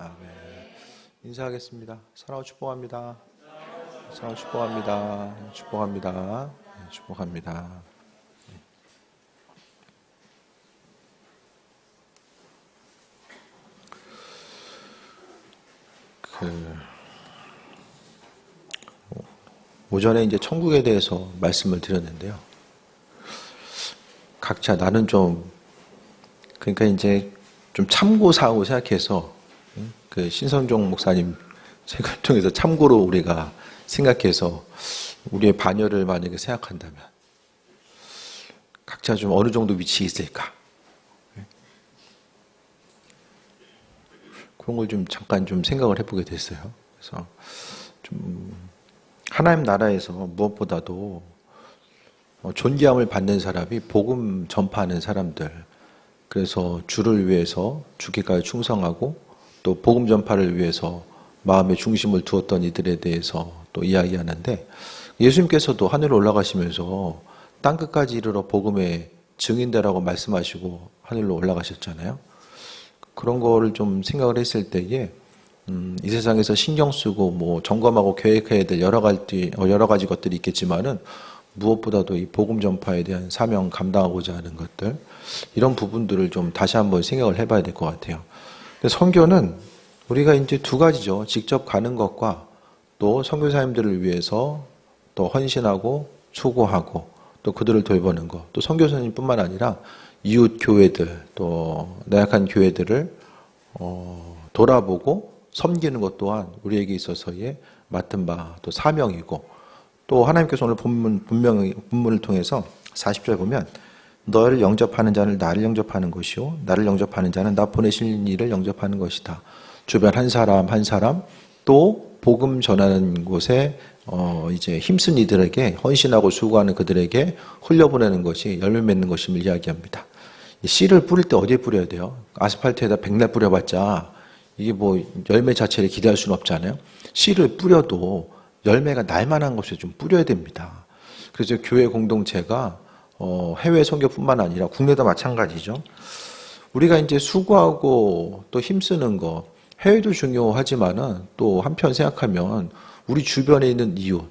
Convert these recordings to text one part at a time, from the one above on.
아멘. 인사하겠습니다. 사랑하고 축복합니다. 사랑하고 축복합니다. 축복합니다. 축복합니다. 오전에 이제 천국에 대해서 말씀을 드렸는데요. 각자 나는 그러니까 이제 좀 참고사항으로 생각해서 그 신선종 목사님 책을 통해서 참고로 우리가 생각해서 우리의 반열을 만약에 생각한다면 각자 좀 어느 정도 위치에 있을까? 그런 걸 좀 잠깐 좀 생각을 해보게 됐어요. 그래서 좀 하나님 나라에서 무엇보다도 존귀함을 받는 사람이 복음 전파하는 사람들, 그래서 주를 위해서 죽기까지 충성하고 또 복음 전파를 위해서 마음의 중심을 두었던 이들에 대해서 또 이야기하는데, 예수님께서도 하늘로 올라가시면서 땅끝까지 이르러 복음의 증인되라고 말씀하시고 하늘로 올라가셨잖아요. 그런 거를 좀 생각을 했을 때에 이 세상에서 신경 쓰고 뭐 점검하고 계획해야 될 여러 가지 것들이 있겠지만은 무엇보다도 이 복음 전파에 대한 사명 감당하고자 하는 것들, 이런 부분들을 좀 다시 한번 생각을 해봐야 될 것 같아요. 근데 선교는 우리가 이제 두 가지죠. 직접 가는 것과 또 선교사님들을 위해서 또 헌신하고 수고하고 또 그들을 돌보는 것, 또 선교사님뿐만 아니라 이웃 교회들, 또 나약한 교회들을 돌아보고 섬기는 것 또한 우리에게 있어서의 맡은 바 또 사명이고, 또 하나님께서 오늘 본문을 통해서 40절 보면 너를 영접하는 자는 나를 영접하는 것이요 나를 영접하는 자는 나 보내신 이를 영접하는 것이다. 주변 한 사람 한 사람 또 복음 전하는 곳에 이제 힘쓴 이들에게, 헌신하고 수고하는 그들에게 흘려보내는 것이 열매 맺는 것임을 이야기합니다. 씨를 뿌릴 때 어디에 뿌려야 돼요? 아스팔트에다 백날 뿌려봤자 이게 뭐 열매 자체를 기대할 수는 없잖아요. 씨를 뿌려도 열매가 날만한 곳에 좀 뿌려야 됩니다. 그래서 교회 공동체가 해외 선교뿐만 아니라 국내도 마찬가지죠. 우리가 이제 수고하고 또 힘쓰는 거, 해외도 중요하지만은 또 한편 생각하면 우리 주변에 있는 이웃,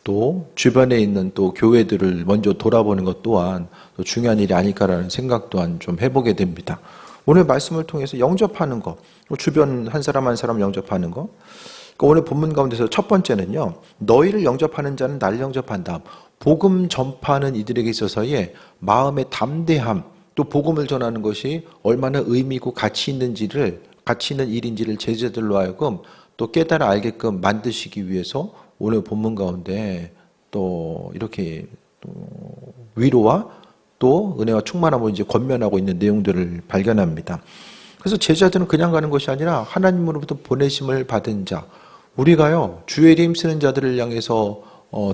또 주변에 있는 또 교회들을 먼저 돌아보는 것 또한 또 중요한 일이 아닐까라는 생각 또한 좀 해보게 됩니다. 오늘 말씀을 통해서 영접하는 것, 주변 한 사람 한 사람 영접하는 것, 오늘 본문 가운데서 첫 번째는요, 너희를 영접하는 자는 나를 영접한다. 복음 전파하는 이들에게 있어서의 마음의 담대함, 또 복음을 전하는 것이 얼마나 의미있고 가치 있는 일인지를 제자들로 하여금 또 깨달아 알게끔 만드시기 위해서 오늘 본문 가운데 또 이렇게 또 위로와 또 은혜와 충만함을 이제 권면하고 있는 내용들을 발견합니다. 그래서 제자들은 그냥 가는 것이 아니라 하나님으로부터 보내심을 받은 자, 우리가요 주의 일에 힘쓰는 자들을 향해서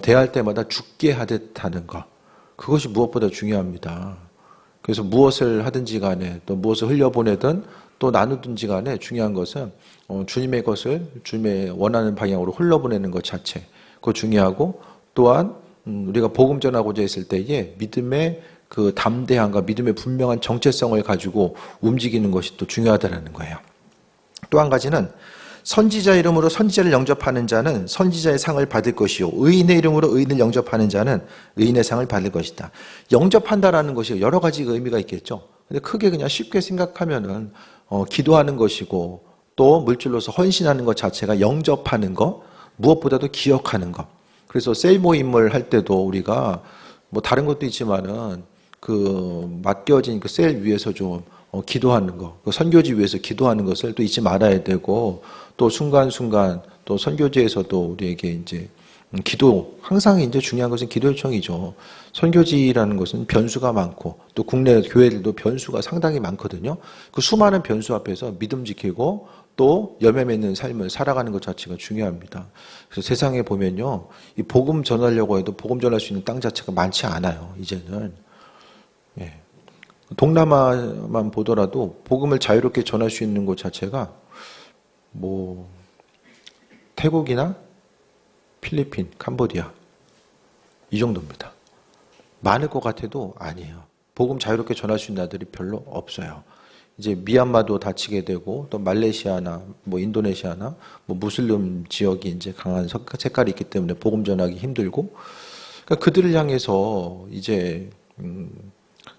대할 때마다 죽게 하듯 하는 것, 그것이 무엇보다 중요합니다. 그래서 무엇을 하든지 간에 또 무엇을 흘려보내든 또 나누든지 간에 중요한 것은 주님의 것을 주님의 원하는 방향으로 흘려보내는 것 자체, 그거 중요하고, 또한 우리가 복음 전하고자 했을 때에 믿음의 그 담대함과 믿음의 분명한 정체성을 가지고 움직이는 것이 또 중요하다는 거예요. 또 한 가지는 선지자 이름으로 선지자를 영접하는 자는 선지자의 상을 받을 것이요 의인의 이름으로 의인을 영접하는 자는 의인의 상을 받을 것이다. 영접한다라는 것이 여러 가지 의미가 있겠죠. 근데 크게 그냥 쉽게 생각하면은 기도하는 것이고, 또 물질로서 헌신하는 것 자체가 영접하는 것, 무엇보다도 기억하는 것. 그래서 셀 모임을 할 때도 우리가 뭐 다른 것도 있지만은 그 맡겨진 그 셀 위에서 좀 기도하는 것, 그 선교지 위에서 기도하는 것을 또 잊지 말아야 되고, 또 순간순간 또 선교지에서도 우리에게 이제 기도, 항상 이제 중요한 것은 기도 요청이죠. 선교지라는 것은 변수가 많고 또 국내 교회들도 변수가 상당히 많거든요. 그 수많은 변수 앞에서 믿음 지키고 또 열매 맺는 삶을 살아가는 것 자체가 중요합니다. 그래서 세상에 보면요, 이 복음 전하려고 해도 복음 전할 수 있는 땅 자체가 많지 않아요. 이제는 동남아만 보더라도 복음을 자유롭게 전할 수 있는 곳 자체가 뭐 태국이나 필리핀, 캄보디아 이 정도입니다. 많을 것 같아도 아니에요. 복음 자유롭게 전할 수 있는 나들이 별로 없어요. 이제 미얀마도 다치게 되고 또 말레이시아나 뭐 인도네시아나 뭐 무슬림 지역이 이제 강한 색깔이 있기 때문에 복음 전하기 힘들고 그러니까 그들을 향해서 이제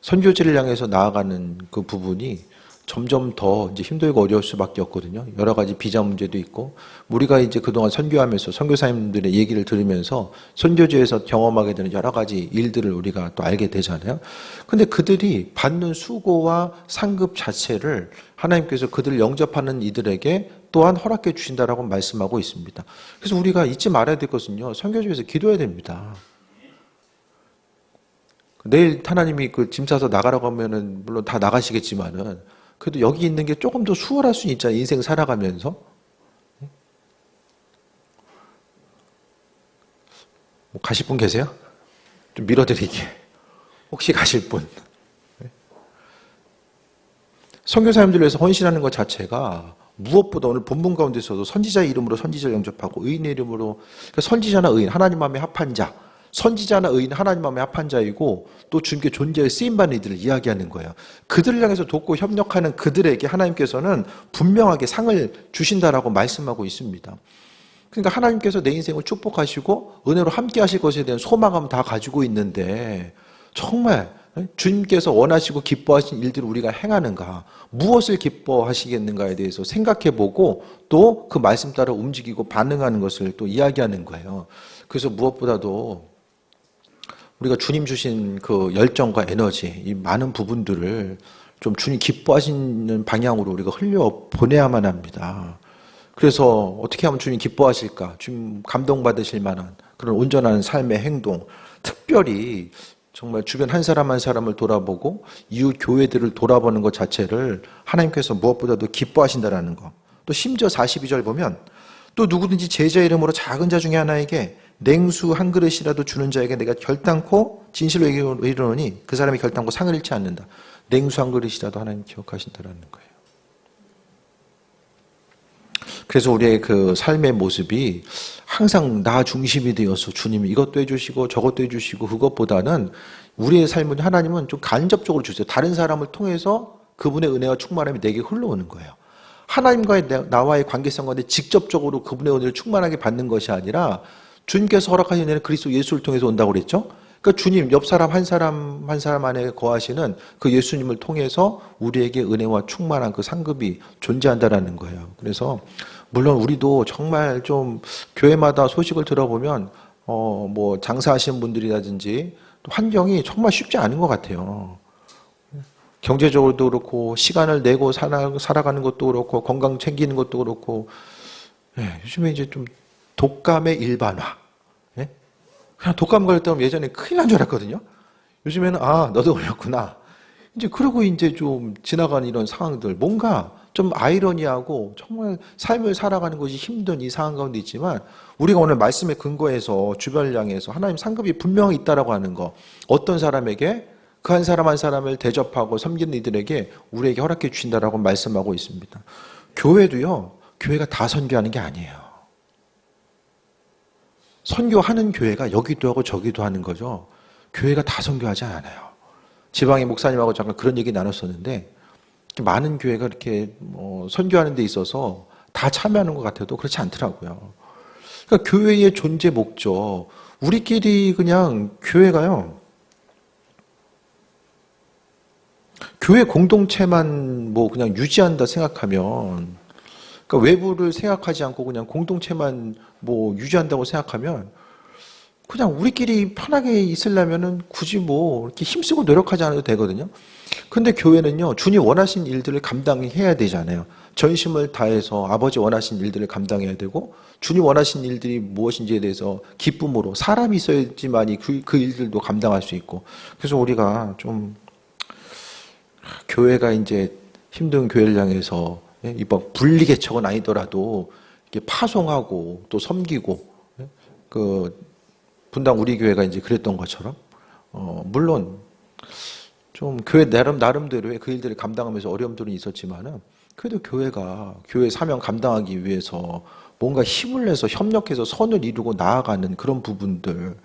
선교지를 향해서 나아가는 그 부분이 점점 더 이제 힘들고 어려울 수밖에 없거든요. 여러 가지 비자 문제도 있고 우리가 이제 그동안 선교하면서 선교사님들의 얘기를 들으면서 선교지에서 경험하게 되는 여러 가지 일들을 우리가 또 알게 되잖아요. 근데 그들이 받는 수고와 상급 자체를 하나님께서 그들을 영접하는 이들에게 또한 허락해 주신다라고 말씀하고 있습니다. 그래서 우리가 잊지 말아야 될 것은요. 선교지에서 기도해야 됩니다. 내일 하나님이 그 짐 싸서 나가라고 하면은 물론 다 나가시겠지만은 그래도 여기 있는 게 조금 더 수월할 수 있잖아요. 인생 살아가면서. 뭐 가실 분 계세요? 좀 밀어드리게. 혹시 가실 분? 선교사님들 위해서 헌신하는 것 자체가 무엇보다 오늘 본문 가운데서도 선지자의 이름으로 선지자를 영접하고 의인의 이름으로 그러니까 선지자나 의인, 하나님 마음에 합한 자 선지자나 의인 하나님 마음에 합한 자이고 또 주님께 존재에 쓰임받는 이들을 이야기하는 거예요. 그들을 향해서 돕고 협력하는 그들에게 하나님께서는 분명하게 상을 주신다라고 말씀하고 있습니다. 그러니까 하나님께서 내 인생을 축복하시고 은혜로 함께 하실 것에 대한 소망은 다 가지고 있는데 정말 주님께서 원하시고 기뻐하신 일들을 우리가 행하는가 무엇을 기뻐하시겠는가에 대해서 생각해보고 또 그 말씀 따라 움직이고 반응하는 것을 또 이야기하는 거예요. 그래서 무엇보다도 우리가 주님 주신 그 열정과 에너지, 이 많은 부분들을 좀 주님 기뻐하시는 방향으로 우리가 흘려 보내야만 합니다. 그래서 어떻게 하면 주님 기뻐하실까? 주님 감동받으실 만한 그런 온전한 삶의 행동, 특별히 정말 주변 한 사람 한 사람을 돌아보고 이웃 교회들을 돌아보는 것 자체를 하나님께서 무엇보다도 기뻐하신다라는 거. 또 심지어 42절 보면 또 누구든지 제자 이름으로 작은 자 중에 하나에게 냉수 한 그릇이라도 주는 자에게 내가 결단코 진실로 이르노니 그 사람이 결단코 상을 잃지 않는다. 냉수 한 그릇이라도 하나님 기억하신다라는 거예요. 그래서 우리의 그 삶의 모습이 항상 나 중심이 되어서 주님이 이것도 해주시고 저것도 해주시고 그것보다는 우리의 삶은 하나님은 좀 간접적으로 주세요. 다른 사람을 통해서 그분의 은혜와 충만함이 내게 흘러오는 거예요. 하나님과의 나와의 관계성 가운데 직접적으로 그분의 은혜를 충만하게 받는 것이 아니라 주님께서 허락하신 은혜는 그리스도 예수를 통해서 온다고 그랬죠. 그러니까 주님 옆 사람 한 사람 한 사람 안에 거하시는 그 예수님을 통해서 우리에게 은혜와 충만한 그 상급이 존재한다라는 거예요. 그래서 물론 우리도 정말 좀 교회마다 소식을 들어보면 뭐 장사하시는 분들이라든지 환경이 정말 쉽지 않은 것 같아요. 경제적으로도 그렇고 시간을 내고 살아가는 것도 그렇고 건강 챙기는 것도 그렇고 요즘에 이제 좀 독감의 일반화. 그냥 독감 걸렸다면 예전에 큰일 난 줄 알았거든요. 요즘에는 너도 걸렸구나. 이제 그러고 이제 좀 지나가는 이런 상황들 뭔가 좀 아이러니하고 정말 삶을 살아가는 것이 힘든 이 상황 가운데 있지만 우리가 오늘 말씀에 근거해서 주변을 향해서 하나님 상급이 분명히 있다라고 하는 거 어떤 사람에게 그 한 사람 한 사람을 대접하고 섬기는 이들에게 우리에게 허락해 주신다라고 말씀하고 있습니다. 교회도요. 교회가 다 선교하는 게 아니에요. 선교하는 교회가 여기도 하고 저기도 하는 거죠. 교회가 다 선교하지 않아요. 지방의 목사님하고 잠깐 그런 얘기 나눴었는데 많은 교회가 이렇게 선교하는 데 있어서 다 참여하는 것 같아도 그렇지 않더라고요. 그러니까 교회의 존재 목적 우리끼리 그냥 교회가요. 교회 공동체만 뭐 그냥 유지한다 생각하면 그러니까 외부를 생각하지 않고 그냥 공동체만 뭐 유지한다고 생각하면 그냥 우리끼리 편하게 있으려면은 굳이 뭐 이렇게 힘쓰고 노력하지 않아도 되거든요. 근데 교회는요, 주님 원하신 일들을 감당해야 되잖아요. 전심을 다해서 아버지 원하신 일들을 감당해야 되고, 주님 원하신 일들이 무엇인지에 대해서 기쁨으로 사람이 있어야지만이 그 일들도 감당할 수 있고. 그래서 우리가 좀 교회가 이제 힘든 교회를 향해서 이번 분리개척은 아니더라도 이렇게 파송하고 또 섬기고 그 분당 우리 교회가 이제 그랬던 것처럼 물론 좀 교회 나름대로의 그 일들을 감당하면서 어려움들은 있었지만은 그래도 교회가 교회 사명 감당하기 위해서 뭔가 힘을 내서 협력해서 선을 이루고 나아가는 그런 부분들.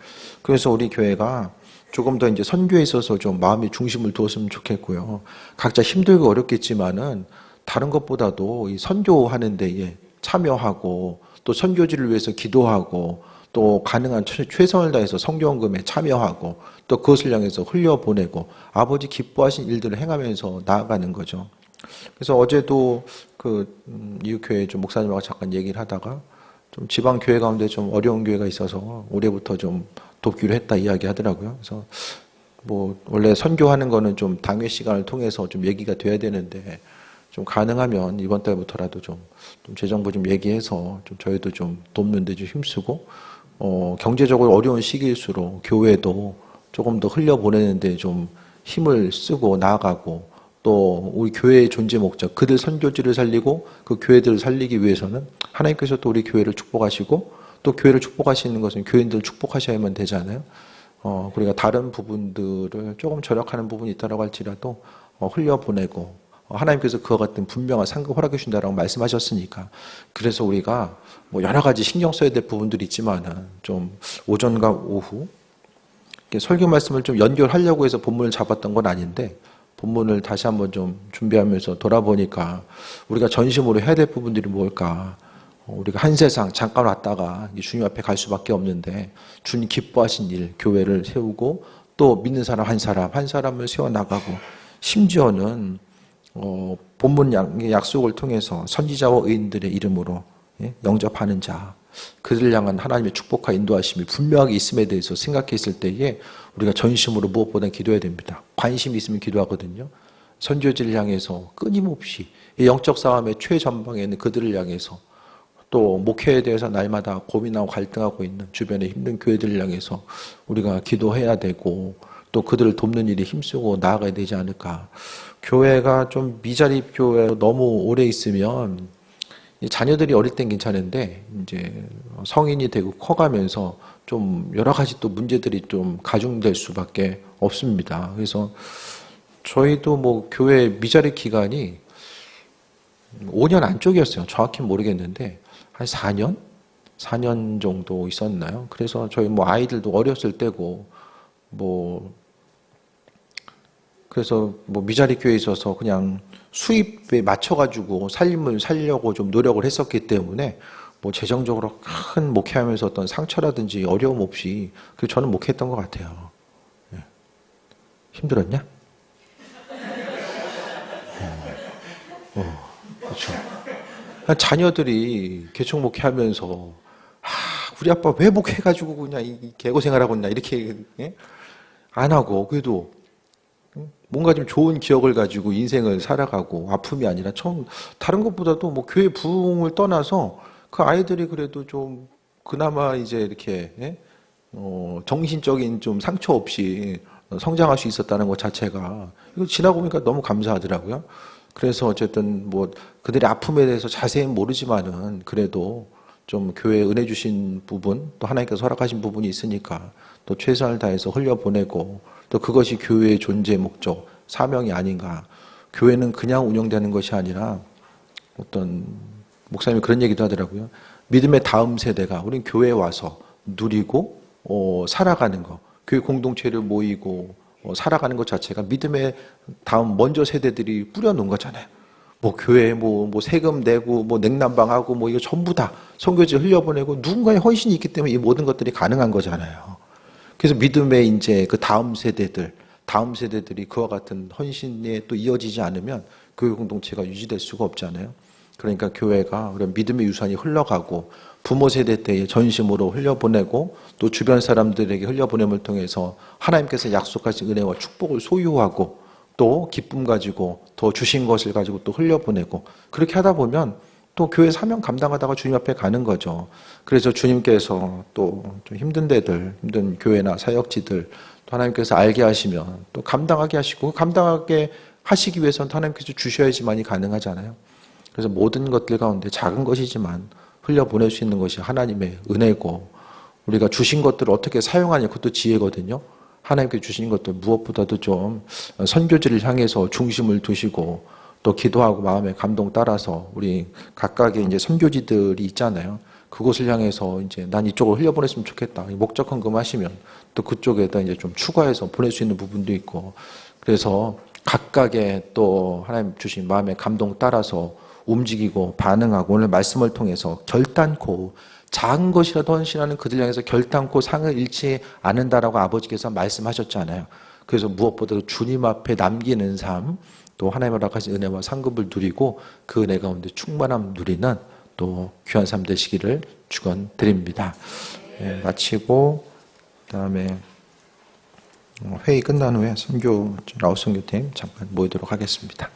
그래서 우리 교회가 조금 더 이제 선교에 있어서 좀 마음의 중심을 두었으면 좋겠고요. 각자 힘들고 어렵겠지만은 다른 것보다도 이 선교하는 데에 참여하고 또 선교지를 위해서 기도하고 또 가능한 최선을 다해서 선교헌금에 참여하고 또 그것을 향해서 흘려보내고 아버지 기뻐하신 일들을 행하면서 나아가는 거죠. 그래서 어제도 이웃교회 좀 목사님하고 잠깐 얘기를 하다가 좀 지방 교회 가운데 좀 어려운 교회가 있어서 올해부터 좀 돕기로 했다 이야기 하더라고요. 그래서 뭐 원래 선교하는 거는 좀 당회 시간을 통해서 좀 얘기가 돼야 되는데 좀 가능하면 이번 달부터라도 좀 재정부 좀 얘기해서 좀 저희도 좀 돕는 데 좀 힘쓰고 경제적으로 어려운 시기일수록 교회도 조금 더 흘려보내는데 좀 힘을 쓰고 나아가고 또 우리 교회의 존재 목적, 그들 선교지를 살리고 그 교회들을 살리기 위해서는 하나님께서 또 우리 교회를 축복하시고 또 교회를 축복하시는 것은 교인들을 축복하셔야만 되잖아요. 그러니까 다른 부분들을 조금 절약하는 부분이 있다고 할지라도 흘려보내고 하나님께서 그와 같은 분명한 상급 허락해 주신다라고 말씀하셨으니까 그래서 우리가 뭐 여러 가지 신경 써야 될 부분들이 있지만은 좀 오전과 오후 설교 말씀을 좀 연결하려고 해서 본문을 잡았던 건 아닌데 본문을 다시 한번 좀 준비하면서 돌아보니까 우리가 전심으로 해야 될 부분들이 뭘까? 우리가 한 세상 잠깐 왔다가 주님 앞에 갈 수밖에 없는데 주님 기뻐하신 일, 교회를 세우고 또 믿는 사람 한 사람을 세워나가고 심지어는 본문 약속을 통해서 선지자와 의인들의 이름으로 영접하는 자, 그들을 향한 하나님의 축복과 인도하심이 분명하게 있음에 대해서 생각했을 때에 우리가 전심으로 무엇보다 기도해야 됩니다. 관심이 있으면 기도하거든요. 선교지를 향해서 끊임없이 영적 싸움의 최전방에 있는 그들을 향해서 또 목회에 대해서 날마다 고민하고 갈등하고 있는 주변에 힘든 교회들을 향해서 우리가 기도해야 되고 또 그들을 돕는 일에 힘쓰고 나아가야 되지 않을까. 교회가 좀 미자립 교회 너무 오래 있으면 자녀들이 어릴 땐 괜찮은데 이제 성인이 되고 커가면서 좀 여러 가지 또 문제들이 좀 가중될 수밖에 없습니다. 그래서 저희도 뭐 교회 미자립 기간이 5년 안쪽이었어요. 정확히 모르겠는데 한 4년? 4년 정도 있었나요? 그래서 저희 뭐 아이들도 어렸을 때고 그래서 미자립 교회에 있어서 그냥 수입에 맞춰가지고 삶을 살려고 좀 노력을 했었기 때문에 재정적으로 큰 목회하면서 어떤 상처라든지 어려움 없이 저는 목회했던 것 같아요. 힘들었냐? 그렇죠. 자녀들이 개척 목회하면서 우리 아빠 왜 목회해가지고 그냥 이 개고생을 하고 있나 이렇게 안 하고 그래도 뭔가 좀 좋은 기억을 가지고 인생을 살아가고 아픔이 아니라 다른 것보다도 교회 부흥을 떠나서 그 아이들이 그래도 좀 그나마 이제 이렇게 정신적인 좀 상처 없이 성장할 수 있었다는 것 자체가 이거 지나고 보니까 너무 감사하더라고요. 그래서 어쨌든 그들의 아픔에 대해서 자세히는 모르지만은 그래도 좀 교회에 은혜 주신 부분 또 하나님께서 허락하신 부분이 있으니까 또 최선을 다해서 흘려보내고 또 그것이 교회의 존재 목적, 사명이 아닌가. 교회는 그냥 운영되는 것이 아니라 어떤 목사님이 그런 얘기도 하더라고요. 믿음의 다음 세대가 우린 교회에 와서 누리고 살아가는 거, 교회 공동체를 모이고 살아가는 것 자체가 믿음의 다음 먼저 세대들이 뿌려놓은 거잖아요. 교회에 세금 내고 냉난방하고 이거 전부 다 선교지 흘려보내고 누군가의 헌신이 있기 때문에 이 모든 것들이 가능한 거잖아요. 그래서 믿음의 이제 그 다음 세대들이 그와 같은 헌신에 또 이어지지 않으면 교회 공동체가 유지될 수가 없잖아요. 그러니까 교회가 그런 믿음의 유산이 흘러가고 부모 세대 때에 전심으로 흘려보내고 또 주변 사람들에게 흘려보냄을 통해서 하나님께서 약속하신 은혜와 축복을 소유하고 또 기쁨 가지고 더 주신 것을 가지고 또 흘려보내고 그렇게 하다 보면 또 교회 사명 감당하다가 주님 앞에 가는 거죠. 그래서 주님께서 또 좀 힘든 데들, 힘든 교회나 사역지들 또 하나님께서 알게 하시면 또 감당하게 하시고 감당하게 하시기 위해서는 하나님께서 주셔야지만이 가능하잖아요. 그래서 모든 것들 가운데 작은 것이지만 흘려보낼 수 있는 것이 하나님의 은혜고 우리가 주신 것들을 어떻게 사용하냐 그것도 지혜거든요. 하나님께 주신 것들 무엇보다도 좀 선교지를 향해서 중심을 두시고 또 기도하고 마음의 감동 따라서 우리 각각의 이제 선교지들이 있잖아요. 그곳을 향해서 이제 난 이쪽으로 흘려보냈으면 좋겠다. 목적 헌금하시면 또 그쪽에다 이제 좀 추가해서 보낼 수 있는 부분도 있고, 그래서 각각의 또 하나님 주신 마음의 감동 따라서 움직이고 반응하고, 오늘 말씀을 통해서 결단코 작은 것이라도 헌신하는 그들 향해서 결단코 상을 잃지 않는다라고 아버지께서 말씀하셨잖아요. 그래서 무엇보다도 주님 앞에 남기는 삶, 또 하나님의 허락하신 은혜와 상급을 누리고 그 은혜 가운데 충만함 누리는 또 귀한 삶 되시기를 축원드립니다. 네, 마치고 그다음에 회의 끝난 후에 라오스 선교팀 잠깐 모이도록 하겠습니다.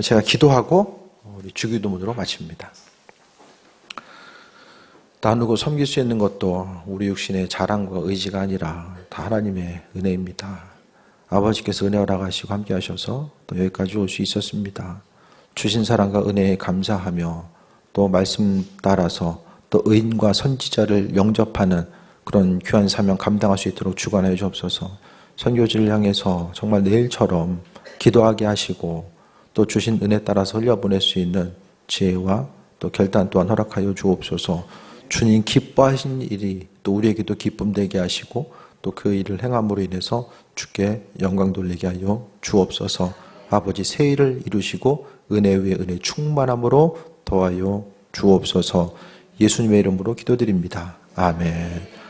제가 기도하고 우리 주기도문으로 마칩니다. 나누고 섬길 수 있는 것도 우리 육신의 자랑과 의지가 아니라 다 하나님의 은혜입니다. 아버지께서 은혜 허락하시고 함께 하셔서 또 여기까지 올 수 있었습니다. 주신 사랑과 은혜에 감사하며 또 말씀 따라서 또 의인과 선지자를 영접하는 그런 귀한 사명 감당할 수 있도록 주관하여 주옵소서. 선교지를 향해서 정말 내일처럼 기도하게 하시고 또 주신 은혜 따라서 흘려보낼 수 있는 지혜와 또 결단 또한 허락하여 주옵소서. 주님 기뻐하신 일이 또 우리에게도 기쁨 되게 하시고 또 그 일을 행함으로 인해서 주께 영광 돌리게 하여 주옵소서. 아버지 새 일을 이루시고 은혜 위에 은혜 충만함으로 더하여 주옵소서. 예수님의 이름으로 기도드립니다. 아멘.